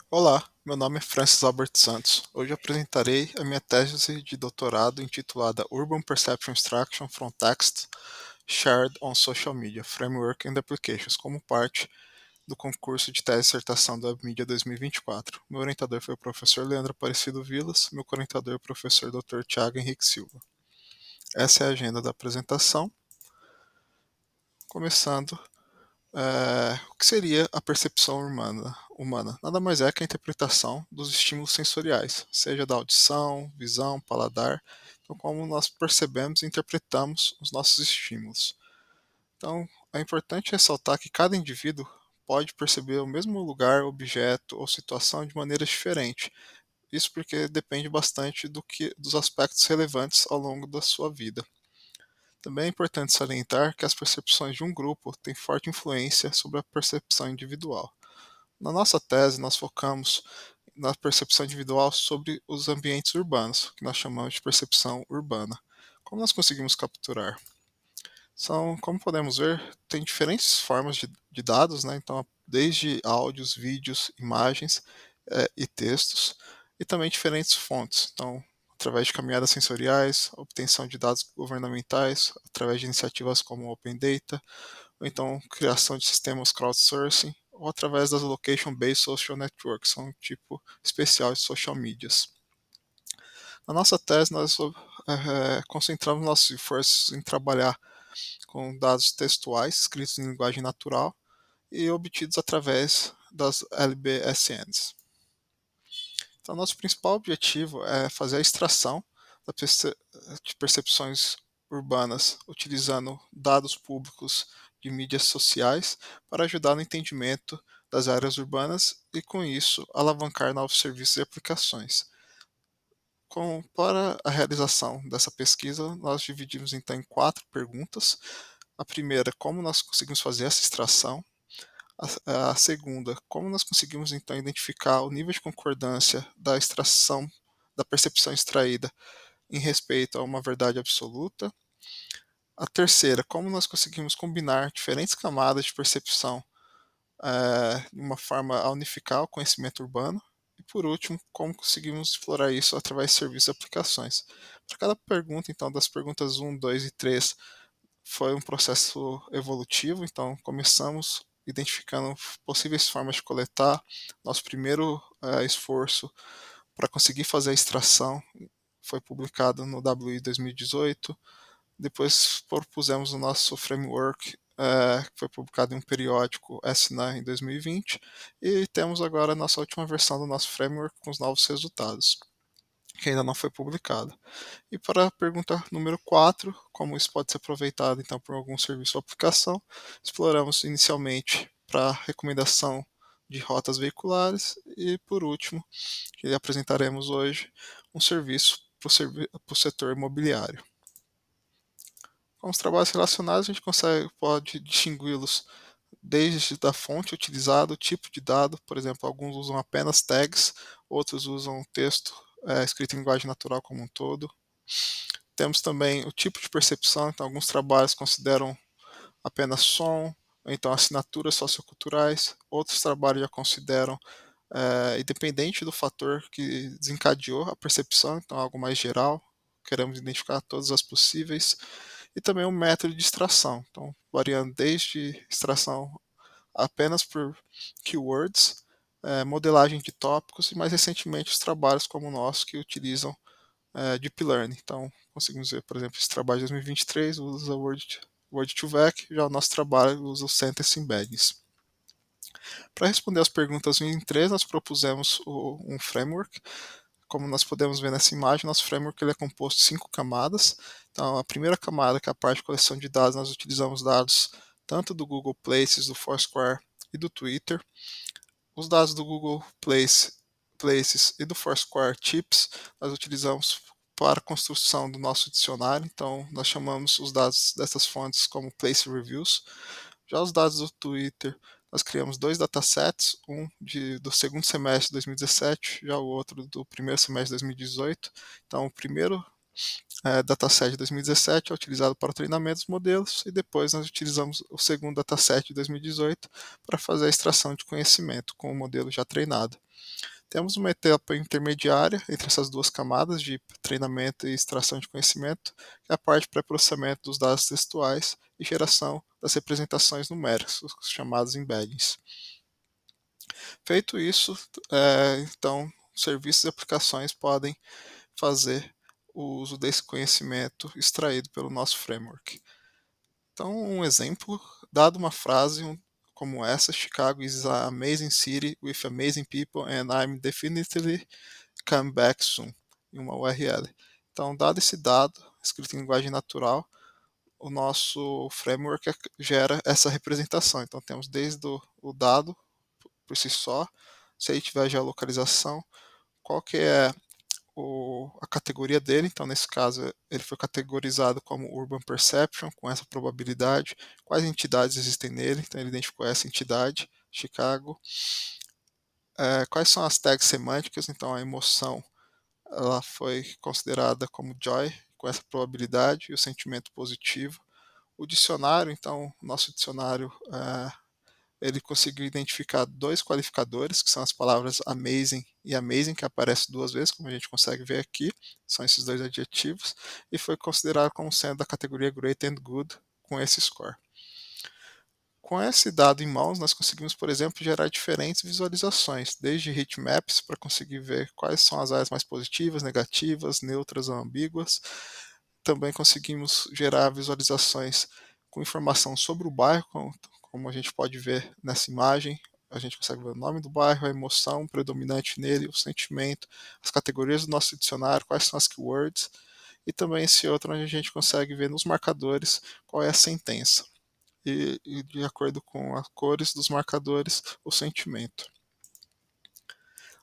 Olá, meu nome é Francis Albert Santos. Hoje apresentarei a minha tese de doutorado intitulada Urban Perception Extraction from Text Shared on Social Media, Framework and Applications, como parte do concurso de tese e dissertação da Mídia 2024. Meu orientador foi o professor Leandro Aparecido Vilas, meu orientador é o professor Dr. Tiago Henrique Silva. Essa é a agenda da apresentação. Começando, o que seria a percepção humana? Nada mais é que a interpretação dos estímulos sensoriais, seja da audição, visão, paladar, então como nós percebemos e interpretamos os nossos estímulos. Então, é importante ressaltar que cada indivíduo pode perceber o mesmo lugar, objeto ou situação de maneira diferente. Isso porque depende bastante dos aspectos relevantes ao longo da sua vida. Também é importante salientar que as percepções de um grupo têm forte influência sobre a percepção individual. Na nossa tese, nós focamos na percepção individual sobre os ambientes urbanos, que nós chamamos de percepção urbana. Como nós conseguimos capturar? Como podemos ver, tem diferentes formas de dados, né? Então, desde áudios, vídeos, imagens e textos, e também diferentes fontes. Então, através de caminhadas sensoriais, obtenção de dados governamentais, através de iniciativas como o Open Data, ou então criação de sistemas crowdsourcing, ou através das Location-Based Social Networks, são um tipo especial de social medias. Na nossa tese, nós concentramos nossos esforços em trabalhar com dados textuais escritos em linguagem natural e obtidos através das LBSNs. Então, nosso principal objetivo é fazer a extração de percepções urbanas utilizando dados públicos de mídias sociais para ajudar no entendimento das áreas urbanas e, com isso, alavancar novos serviços e aplicações. Para a realização dessa pesquisa, nós dividimos então em 4 perguntas. A primeira, como nós conseguimos fazer essa extração? A segunda, como nós conseguimos então identificar o nível de concordância da extração, da percepção extraída em respeito a uma verdade absoluta? A terceira, como nós conseguimos combinar diferentes camadas de percepção de uma forma a unificar o conhecimento urbano? E por último, como conseguimos explorar isso através de serviços e aplicações? Para cada pergunta, então, das perguntas 1, 2 e 3, foi um processo evolutivo, então começamos identificando possíveis formas de coletar. Nosso primeiro esforço para conseguir fazer a extração foi publicado no WI 2018. Depois propusemos o nosso framework, que foi publicado em um periódico SNA em 2020, e temos agora a nossa última versão do nosso framework com os novos resultados, que ainda não foi publicado. E para a pergunta número 4, como isso pode ser aproveitado então por algum serviço ou aplicação, exploramos inicialmente para recomendação de rotas veiculares e, por último, que apresentaremos hoje, um serviço para o setor imobiliário. Com os trabalhos relacionados, a gente pode distingui-los desde a fonte utilizada, o tipo de dado, por exemplo, alguns usam apenas tags, outros usam texto escrito em linguagem natural como um todo. Temos também o tipo de percepção, então alguns trabalhos consideram apenas som, ou então assinaturas socioculturais, outros trabalhos já consideram independente do fator que desencadeou a percepção, então algo mais geral, queremos identificar todas as possíveis, e também o método de extração, então variando desde extração apenas por keywords, modelagem de tópicos e mais recentemente os trabalhos como o nosso que utilizam Deep Learning. Então conseguimos ver, por exemplo, esse trabalho de 2023 usa Word2Vec, já o nosso trabalho usa o Sentence Embeddings. Para responder as perguntas 1 e 3, nós propusemos um framework. Como nós podemos ver nessa imagem, nosso framework ele é composto de 5 camadas. Então, a primeira camada, que é a parte de coleção de dados, nós utilizamos dados tanto do Google Places, do Foursquare e do Twitter. Os dados do Google Places e do Foursquare Tips, nós utilizamos para a construção do nosso dicionário. Então, nós chamamos os dados dessas fontes como Place Reviews. Já os dados do Twitter, nós criamos 2 datasets, um do segundo semestre de 2017, já o outro do primeiro semestre de 2018. Então, o primeiro dataset de 2017 é utilizado para o treinamento dos modelos, e depois nós utilizamos o segundo dataset de 2018 para fazer a extração de conhecimento com o modelo já treinado. Temos uma etapa intermediária entre essas duas camadas de treinamento e extração de conhecimento, que é a parte pré-processamento dos dados textuais e geração das representações numéricas, os chamados embeddings. Feito isso, então, serviços e aplicações podem fazer o uso desse conhecimento extraído pelo nosso framework. Então, um exemplo, dado uma frase como essa: Chicago is an amazing city with amazing people and I'm definitely come back soon, em uma URL. Então, dado esse dado, escrito em linguagem natural, o nosso framework gera essa representação. Então, temos desde o dado por si só, se ele tiver geolocalização, qual que é a categoria dele. Então, nesse caso, ele foi categorizado como Urban Perception, com essa probabilidade, quais entidades existem nele. Então, ele identificou essa entidade, Chicago. Quais são as tags semânticas? Então, a emoção ela foi considerada como joy, com essa probabilidade, e o sentimento positivo. O dicionário, então, nosso dicionário, ele conseguiu identificar dois qualificadores, que são as palavras amazing e amazing, que aparecem duas vezes, como a gente consegue ver aqui, são esses dois adjetivos, e foi considerado como sendo da categoria great and good com esse score. Com esse dado em mãos, nós conseguimos, por exemplo, gerar diferentes visualizações, desde heatmaps para conseguir ver quais são as áreas mais positivas, negativas, neutras ou ambíguas. Também conseguimos gerar visualizações com informação sobre o bairro, como a gente pode ver nessa imagem. A gente consegue ver o nome do bairro, a emoção predominante nele, o sentimento, as categorias do nosso dicionário, quais são as keywords, e também esse outro onde a gente consegue ver nos marcadores qual é a sentença. E de acordo com as cores dos marcadores, o sentimento.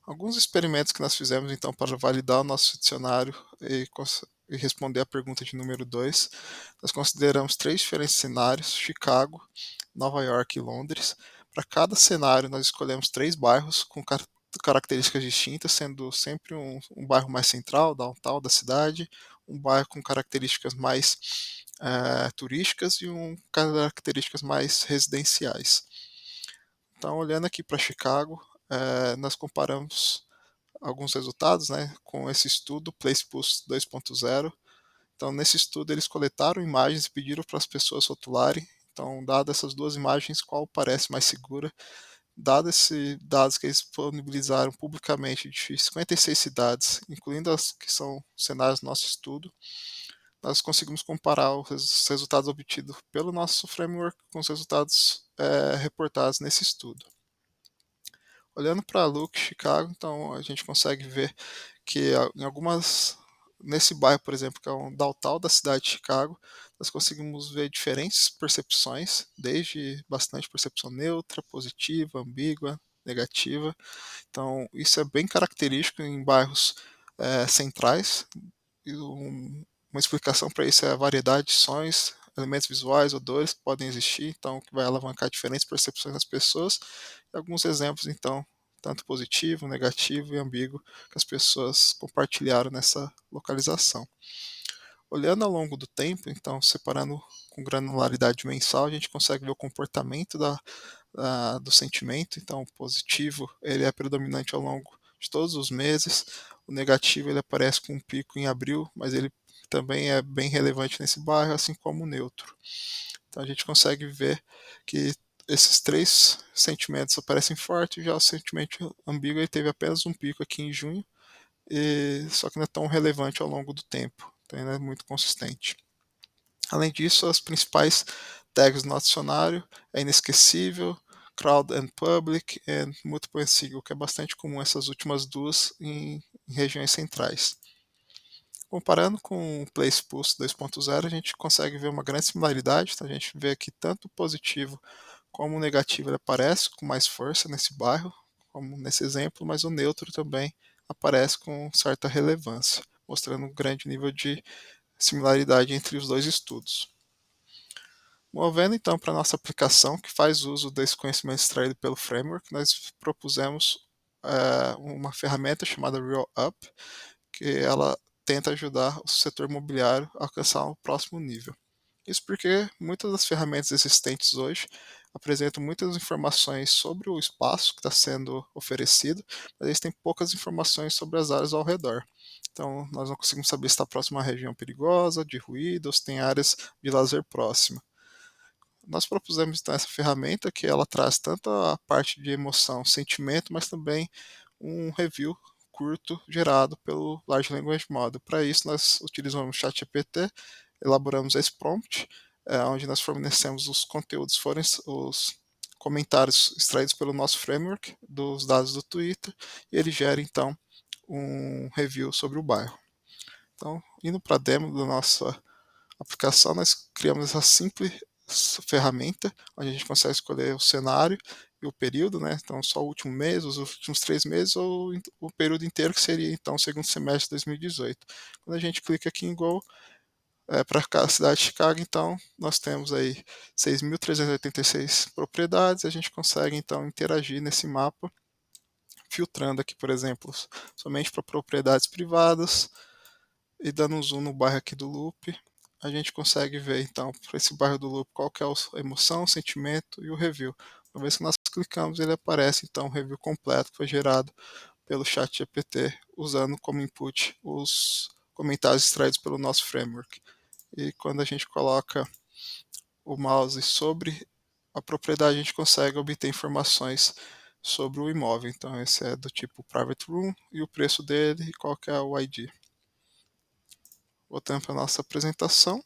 Alguns experimentos que nós fizemos então para validar o nosso dicionário e responder à pergunta de número 2, nós consideramos 3 diferentes cenários: Chicago, Nova York e Londres. Para cada cenário, nós escolhemos 3 bairros com características distintas, sendo sempre um bairro mais central, downtown da cidade, um bairro com características mais turísticas e características mais residenciais. Então, olhando aqui para Chicago, nós comparamos alguns resultados, né, com esse estudo PlacePulse 2.0. Então, nesse estudo, eles coletaram imagens e pediram para as pessoas rotularem. Então, dadas essas duas imagens, qual parece mais segura? Dados esses dados que eles disponibilizaram publicamente de 56 cidades, incluindo as que são cenários do nosso estudo, nós conseguimos comparar os resultados obtidos pelo nosso framework com os resultados reportados nesse estudo. Olhando para Luke, Chicago, então a gente consegue ver que nesse bairro, por exemplo, que é um downtown da cidade de Chicago, nós conseguimos ver diferentes percepções, desde bastante percepção neutra, positiva, ambígua, negativa. Então, isso é bem característico em bairros centrais. E uma explicação para isso é a variedade de sons, elementos visuais, odores que podem existir, então que vai alavancar diferentes percepções das pessoas. E alguns exemplos, então, tanto positivo, negativo e ambíguo, que as pessoas compartilharam nessa localização. Olhando ao longo do tempo, então, separando com granularidade mensal, a gente consegue ver o comportamento do sentimento. Então, o positivo ele é predominante ao longo de todos os meses, o negativo ele aparece com um pico em abril, mas ele também é bem relevante nesse bairro, assim como o neutro. Então a gente consegue ver que esses 3 sentimentos aparecem fortes, já o sentimento ambíguo ele teve apenas um pico aqui em junho, só que não é tão relevante ao longo do tempo, então ainda é muito consistente. Além disso, as principais tags do nosso dicionário é inesquecível, crowd and public e multiple and single, que é bastante comum essas últimas duas em regiões centrais. Comparando com o PlacePulse 2.0, a gente consegue ver uma grande similaridade. Então a gente vê que tanto o positivo como o negativo ele aparece com mais força nesse bairro, como nesse exemplo, mas o neutro também aparece com certa relevância, mostrando um grande nível de similaridade entre os dois estudos. Movendo então para a nossa aplicação, que faz uso desse conhecimento extraído pelo framework, nós propusemos uma ferramenta chamada RealUp, que ela tenta ajudar o setor imobiliário a alcançar o próximo nível. Isso porque muitas das ferramentas existentes hoje apresentam muitas informações sobre o espaço que está sendo oferecido, mas eles têm poucas informações sobre as áreas ao redor. Então, nós não conseguimos saber se está próximo a uma região perigosa, de ruído, ou se tem áreas de lazer próxima. Nós propusemos então essa ferramenta que ela traz tanto a parte de emoção, sentimento, mas também um review curto gerado pelo Large Language Model. Para isso, nós utilizamos o ChatGPT, elaboramos esse prompt, onde nós fornecemos os conteúdos, os comentários extraídos pelo nosso framework dos dados do Twitter, e ele gera então um review sobre o bairro. Então, indo para a demo da nossa aplicação, nós criamos essa simples ferramenta, onde a gente consegue escolher o cenário e o período, né? Então, só o último mês, os últimos 3 meses, ou o período inteiro, que seria então o segundo semestre de 2018. Quando a gente clica aqui em Go, para a cidade de Chicago, então, nós temos aí 6.386 propriedades, a gente consegue então interagir nesse mapa, filtrando aqui, por exemplo, somente para propriedades privadas, e dando um zoom no bairro aqui do Loop, a gente consegue ver então para esse bairro do Loop qual que é a emoção, o sentimento e o review. Uma vez que nós clicamos, ele aparece então o review completo que foi gerado pelo chat GPT, usando como input os comentários extraídos pelo nosso framework. E quando a gente coloca o mouse sobre a propriedade, a gente consegue obter informações sobre o imóvel. Então esse é do tipo private room, e o preço dele e qual que é o ID. Voltando para a nossa apresentação.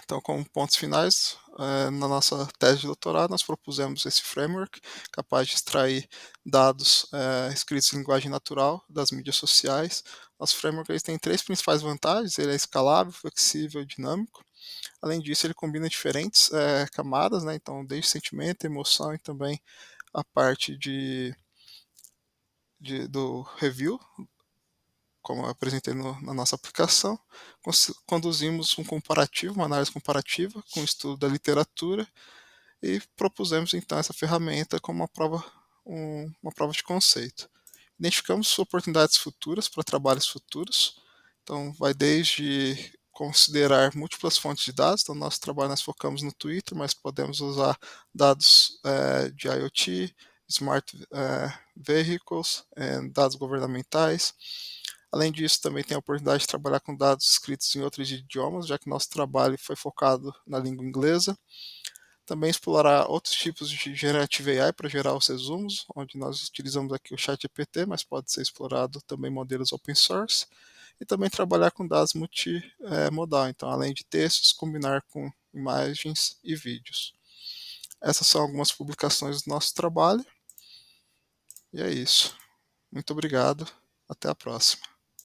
Então, como pontos finais, na nossa tese de doutorado, nós propusemos esse framework capaz de extrair dados escritos em linguagem natural das mídias sociais. Nosso framework tem 3 principais vantagens: ele é escalável, flexível e dinâmico. Além disso, ele combina diferentes camadas, né? Então, desde sentimento, emoção e também a parte do review, como eu apresentei na nossa aplicação. Conduzimos um comparativo, uma análise comparativa com o estudo da literatura, e propusemos então essa ferramenta como uma prova de conceito. Identificamos oportunidades futuras para trabalhos futuros, então vai desde considerar múltiplas fontes de dados. Então, no nosso trabalho nós focamos no Twitter, mas podemos usar dados de IoT, Smart Vehicles, dados governamentais. Além disso, também tem a oportunidade de trabalhar com dados escritos em outros idiomas, já que nosso trabalho foi focado na língua inglesa. Também explorar outros tipos de Generative AI para gerar os resumos, onde nós utilizamos aqui o ChatGPT, mas pode ser explorado também modelos open source. E também trabalhar com dados multimodal, então além de textos, combinar com imagens e vídeos. Essas são algumas publicações do nosso trabalho, e é isso. Muito obrigado, até a próxima.